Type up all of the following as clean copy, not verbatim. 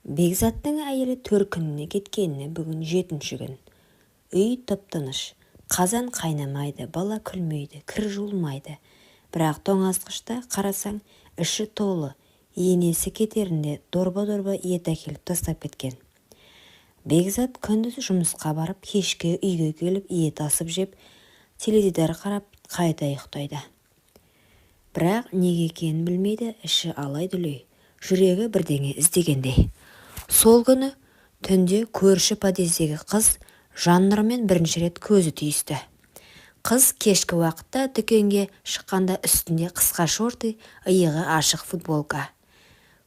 Бекзаттың әйелі 4 күніне кеткеніне бүгін 7-ші күн. Үй тып-тыныш, қазан қайнамайды, бала күлмейді, кір жуылмайды. Бірақ тоңазытқышта қарасаң, іші толы, енесі кетерінде дорба-дорба ет әкеліп тастап кеткен. Бекзат күндіз жұмысқа барып, кешке үйге келіп ет асып жеп, теледидар қарап, қайта ұйықтайды. Бірақ неге екенін білмейді, іші алай-дүлей, жүрегі бірдеңе іздегендей. Сол күні түнде көрші подъездегі қыз Жаннұрмен бірінші рет көзі түйісті. Қыз кешкі уақытта дүкенге шыққанда үстінде қысқа шорты, иығы ашық футболка.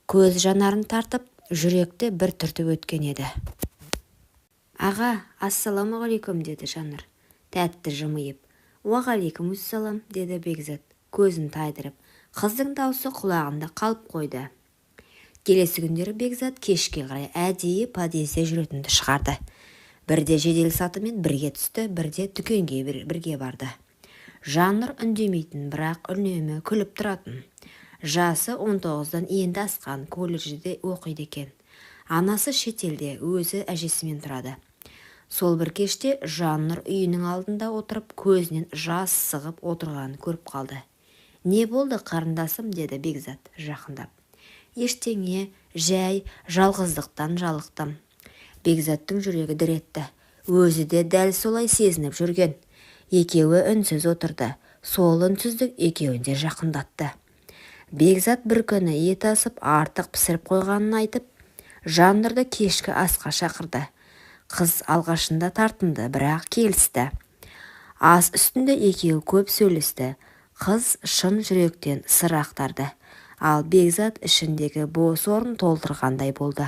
Көз жанарын тартып, жүректі бір түртіп өткен еді. «Аға, ассаламағалейкум», деді Жаннұр, тәтті жымиып. «Уағалейкум ассалам», деді Бекзат, көзін тайдырып. Қыздың даусы құлағында қалып қойды. Келесі күндері Бекзат кешке қарай әдейі подъезде жүретінді шығарды. Бірде жедел сатымен бірге түсті, бірде дүкенге бірге барды. Жаннұр үндемейтін, бірақ үнемі күліп тұратын. Жасы 19-дан енді асқан, колледжде оқиды екен. Анасы шетелде, өзі әжесімен тұрады. Сол бір кеште Жаннұр үйінің алдында отырып, көзінен жас сығып отырғанын көріп қалды. «Не болды, қарындасым?» деді Бекзат жақындап. «Ештеңе, жай, жалғыздықтан жалықтым». Бекзаттың жүрегі дір етті. Өзі де дәл солай сезініп жүрген. Екеуі үнсіз отырды. Сол үнсіздік екеуін де жақындатты. Бекзат бір күні ет асып, артық пісіріп қойғанын айтып, Жаннұрды кешкі асқа шақырды. Қыз алғашында тартынды, бірақ келісті. Ас үстінде екеуі көп сөйлесті. Қыз шын жүректен сыр ақтарды. Ал Бекзат ішіндегі бос орын толтырғандай болды.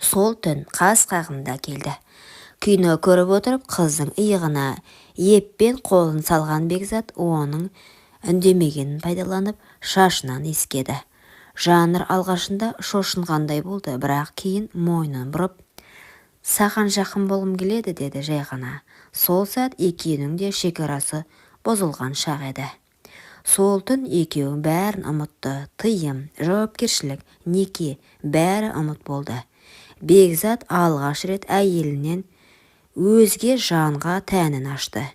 Сол түн қас қағымда келді. Кино көріп отырып, қыздың иығына еппен қолын салған Бекзат оның үндемегенін пайдаланып, шашынан иіскеді. Жаннұр алғашында шошынғандай болды, бірақ кейін мойнын бұрып, «Саған жақын болғым келеді», деді жай ғана. Сол сәт екеуінің де шекарасы бұзылған шақ еді. Сол түн екеуі бәрін ұмытты. Тыйым, жауапкершілік, неке, бәрі ұмыт болды. Бекзат алғаш рет әйелінен өзге жанға тәнін ашты.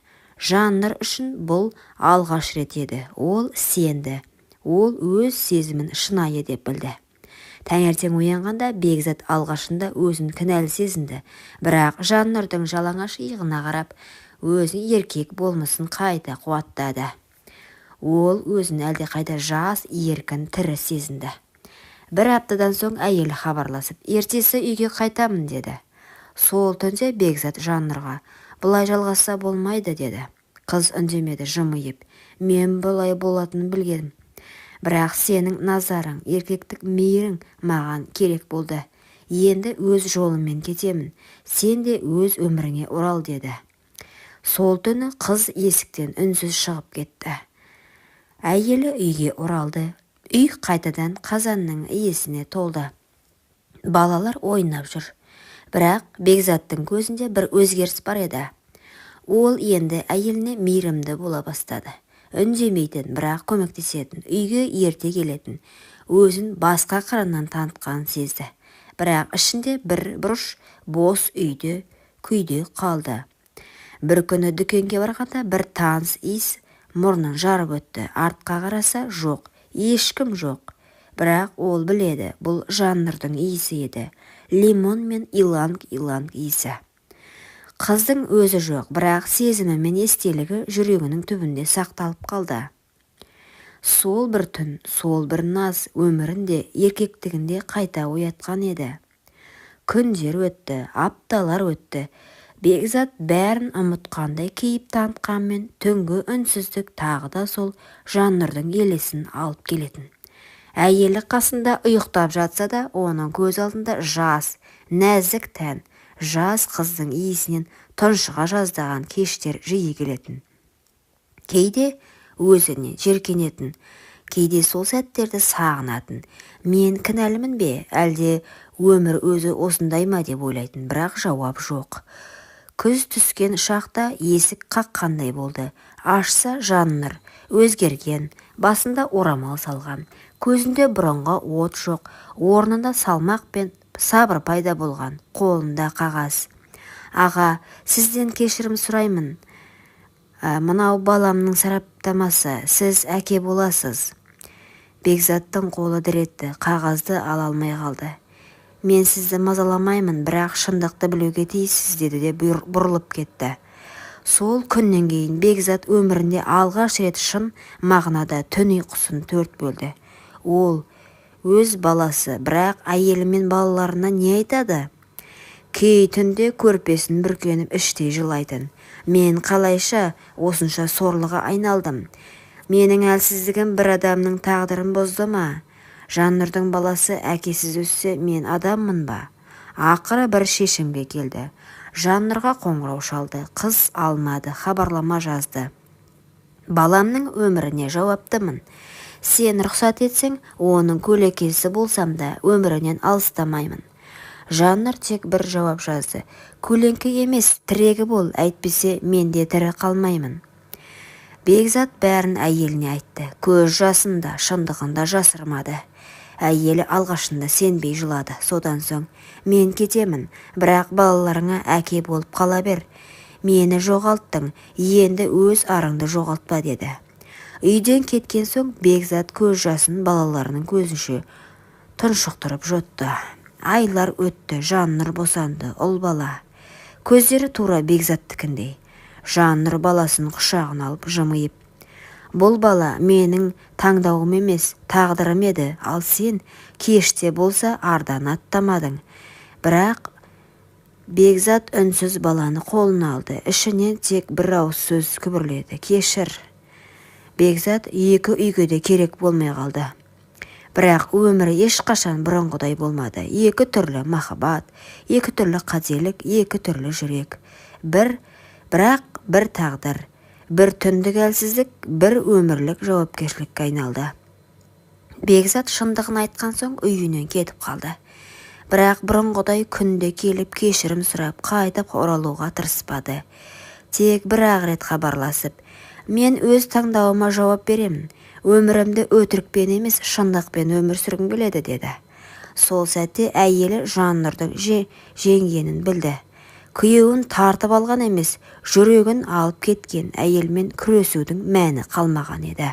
Жаннұр үшін бұл алғаш рет еді. Ол сенді. Ол өз сезімін шынайы деп білді. Таңертең оянғанда Бекзат алғашында өзін кінәлі сезінді. Бірақ Жаннұрдың жалаңаш иығына қарап, өзін еркек болмысын қайта қуаттады. Ол өзін әлде қайда жас, еркін, тірі сезінді. Бір аптадан соң әйелі хабарласып, «Ертесі үйге қайтамын», деді. Сол түнде Бекзат Жаннұрға, «Бұлай жалғасса болмайды», деді. Қыз үндемеді, жымиып, «Мен бұлай болатынын білгенмін. Бірақ сенің назарың, еркектік мейірің маған керек болды. Енді өз жолыммен кетемін. Сен де өз өміріңе орал», деді. Сол түні қыз есіктен үнсіз шығып кетті. Әйелі үйге оралды. Үй қайтадан қазанның иесіне толды. Балалар ойнап жүр. Бірақ Бекзаттың көзінде бір өзгеріс бар еді. Ол енді әйеліне мейірімді бола бастады. Үндемейтін, бірақ көмектесетін, үйге ерте келетін, өзін басқа қырынан танытқанын сезді. Бірақ ішінде бір бұрыш бос үйде күйде қалды. Бір күні дүкенге барғанда бір таныс иіс мұрнын жарып өтті. Артқа қараса жоқ, ешкім жоқ. Бірақ ол біледі, бұл Жаннұрдың иісі еді. Лимон мен иланг-иланг иісі. Қыздың өзі жоқ, бірақ сезімі мен естелігі жүрегінің түбінде сақталып қалды. Сол бір түн, сол бір наз өмірінде, еркектігінде қайта оятқан еді. Күндер өтті, апталар өтті. Бекзат бәрін ұмытқандай кейіп танытқанмен, түнгі үнсіздік тағы да сол Жаннұрдың елесін алып келетін. Әйелі қасында ұйықтап жатса да, оның көз алдында жас, нәзік тән, жас қыздың иісінен тұншыға жаздаған кештер жиі келетін. Кейде өзіне жеркенетін, кейде сол сәттерді сағынатын. Мен кінәлімін бе, әлде өмір өзі осындай ма деп ойлайтын, бірақ жауап жоқ. Күз түскен шақта есік қаққандай болды. Ашса Жаннұр, өзгерген, басында орамал салған. Көзінде бұрынғы от жоқ, орнында салмақ пен сабыр пайда болған, қолында қағаз. Аға, сізден кешірім сұраймын. Мынау баламның сараптамасы, сіз әке боласыз. Бекзаттың қолы дір етті, қағазды ала алмай қалды. Мен сізді мазаламаймын, бірақ шындықты білуге тиіссіз, деді де бұрылып кетті. Сол күннен кейін Бекзат өмірінде алғаш рет шын мағынада түн ұйқысын төрт бөлді. Ол өз баласы, бірақ әйелі мен балаларына не айтады? Кей түнде көрпесін бүркеніп іштей жылайтын. Мен қалайша осынша сорлыға айналдым? Менің әлсіздігім бір адамның тағдырын бозды ма? Жаннұрдың баласы әкесіз өссе, мен адаммын ба? Ақыры бір шешімге келді. Жаннұрға қоңырау шалды, қыз алмады, хабарлама жазды. Баламның өміріне жауаптымын. Сен рұқсат етсең, оның көлекесі болсам да өмірінен алыстамаймын. Жаннұр тек бір жауап жазды. Көлеңкі емес, тірегі бол, әйтпесе мен де тірі қалмаймын. Бекзат бәрін әйеліне айтты. Көз жасында, шындығында жасырмады. Әйелі алғашында сенбей жылады. Содан соң, мен кетемін, бірақ балаларыңа әке болып қала бер. Мені жоғалттың, енді өз арыңды жоғалтпа, деді. Үйден кеткен соң Бекзат көз жасын балаларының көзінше тұншықтырып жұтты. Айлар өтті, Жаннұр босанды, ұл бала. Көздері тура Бекзаттікіндей. Жаннұр баласын құшағына алып жымиып: бұл бала менің таңдауым емес, тағдырым еді, ал сен кеште болса ардан аттамадың. Бірақ Бекзат үнсіз баланы қолына алды. Ішінен тек бір ауыз сөз күбірледі: кешір. Бекзат екі үйге де керек болмай қалды. Бірақ өмірі ешқашан бұрынғыдай болмады. Екі түрлі махаббат, екі түрлі қателік, екі түрлі жүрек. Бірақ бір тағдыр, бір түндік әлсіздік, бір өмірлік жауапкершілікке айналды. Бекзат шындығын айтқан соң үйінен кетіп қалды. Бірақ бұрынғыдай күнде келіп кешірім сұрап қайтып оралуға тырыспады. Тек бір-ақ рет хабарласып: мен өз таңдауыма жауап беремін. Өмірімді өтірікпен емес, шындықпен өмір сүргім келеді, деді. Сол сәтте әйелі Жаннұрдың жеңгенін білді. Күйеуін тартып алған емес, жүрегін алып кеткен әйелмен күресудің мәні қалмаған еді.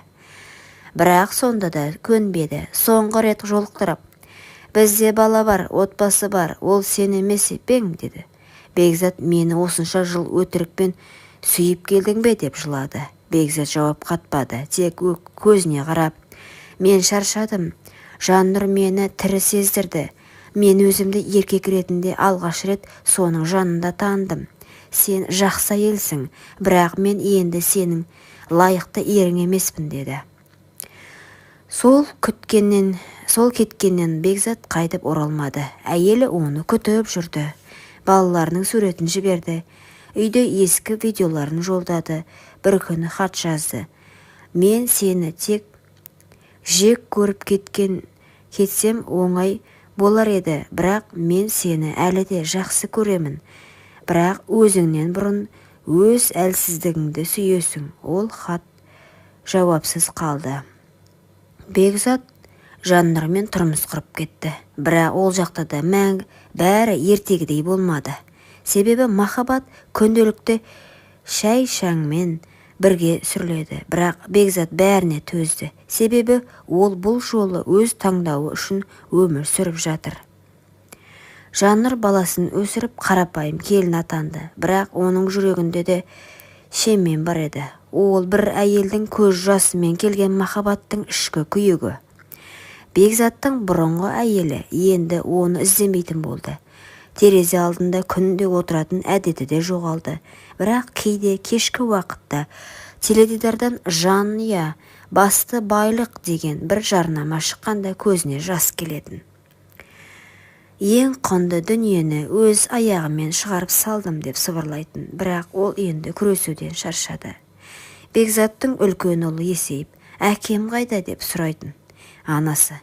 Бірақ сонда да көнбеді. Соңғы рет жолықтырып: бізде бала бар, отбасы бар, ол сен емес пең, деді. Бекзат: мені осынша жыл өтірікпен сүйіп келдің бе, деп жылады. Бекзат жауап қатпады, тек көзіне қарап: мен шаршадым. Жаннұр мені тірі сездірді. Мен өзімді еркек ретінде алғаш рет соның жанында таныдым. Сен жақсы әйелсің, бірақ мен енді сенің лайықты ерің емеспін, деді. Сол кеткеннен Бекзат қайтып оралмады. Әйелі оны күтіп жүрді. Балаларының суретін жіберді. Үйде ескі видеоларын жолдады. Бір күні хат жазды: мен сені тек жек көріп кетсем оңай болар еді, бірақ мен сені әлі де жақсы көремін. Бірақ өзіңнен бұрын өз әлсіздігіңді сүйесің. Ол хат жауапсыз қалды. Бекзат Жаннұрмен тұрмыс құрып кетті. Бірақ ол жақта да бәрі ертегідей болмады. Себебі махаббат күнделікті шай-шаңмен бірге сүріледі. Бірақ Бекзат бәріне төзді. Себебі ол бұл жолы өз таңдауы үшін өмір сүріп жатыр. Жаннұр баласын өсіріп қарапайым келін атанды. Бірақ оның жүрегінде де шемен бар еді. Ол бір әйелдің көз жасымен келген махаббаттың ішкі күйігі. Бекзаттың бұрынғы әйелі енді оны іздемейтін болды. Терезе алдында күнде отыратын әдеті де жоғалды. Бірақ кейде кешкі уақытта теледидардан жанұя басты байлық деген бір жарнама шыққанда көзіне жас келетін. Ең құнды дүниені өз аяғымен шығарып салдым, деп сыбырлайтын. Бірақ ол енді күресуден шаршады. Бекзаттың үлкен ұлы есейіп: әкем қайда, деп сұрайтын. Анасы: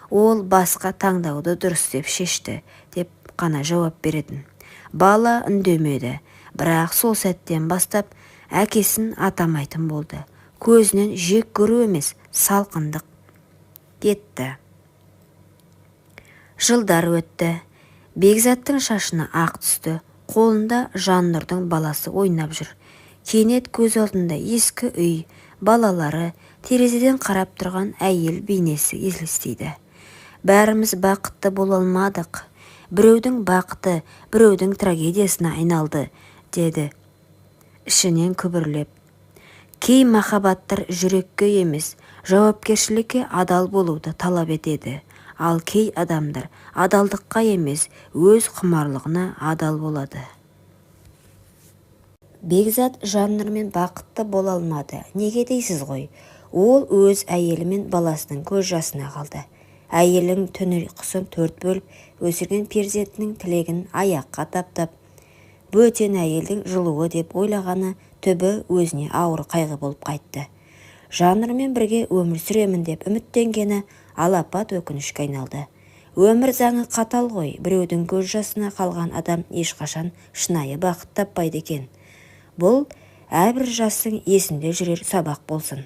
ол басқа таңдауды дұрыс деп шешті, деп қана жауап беретін. Бала үндемеді. Бірақ сол сәттен бастап әкесін атамайтын болды. Көзінен жек көру емес, салқындық кетті. Жылдар өтті. Бекзаттың шашына ақ түсті. Қолында Жаннұрдың баласы ойнап жүр. Кенет көз алдында ескі үй, балалары, терезеден қарап тұрған әйел бейнесі елестейді. Бәріміз бақытты бола алмадық. Біреудің бақыты, біреудің трагедиясына айналды, деді ішінен күбірлеп. Кей махаббаттар жүрекке емес, жауапкершілікке адал болуды талап етеді. Ал кей адамдар адалдыққа емес, өз құмарлығына адал болады. Бекзат Жаннұрмен бақытты бола алмады. Неге дейсіз ғой? Ол өз әйелі мен баласының көз жасына қалды. Әйелің түн ұйқысын төрт бөліп, өсірген перзентінің тілегін аяққа таптап, бөтен әйелдің жылуы деп ойлағаны түбі өзіне ауыр қайғы болып қайтты. Жаннұрмен бірге өмір сүремін деп үміттенгені алапат өкінішке айналды. Өмір заңы қатал ғой, біреудің көз жасына қалған адам ешқашан шынайы бақыт таппайды екен. Бұл әрбір жастың есінде жүрер сабақ болсын.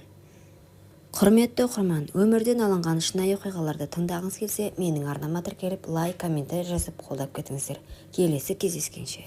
Құрметті оқырман, өмірден алынған шынайы оқиғаларды тыңдағыңыз келсе, менің арнама тіркеліп, лайк, комментарий жазып қолдап кетіңіздер. Келесі кездескенше.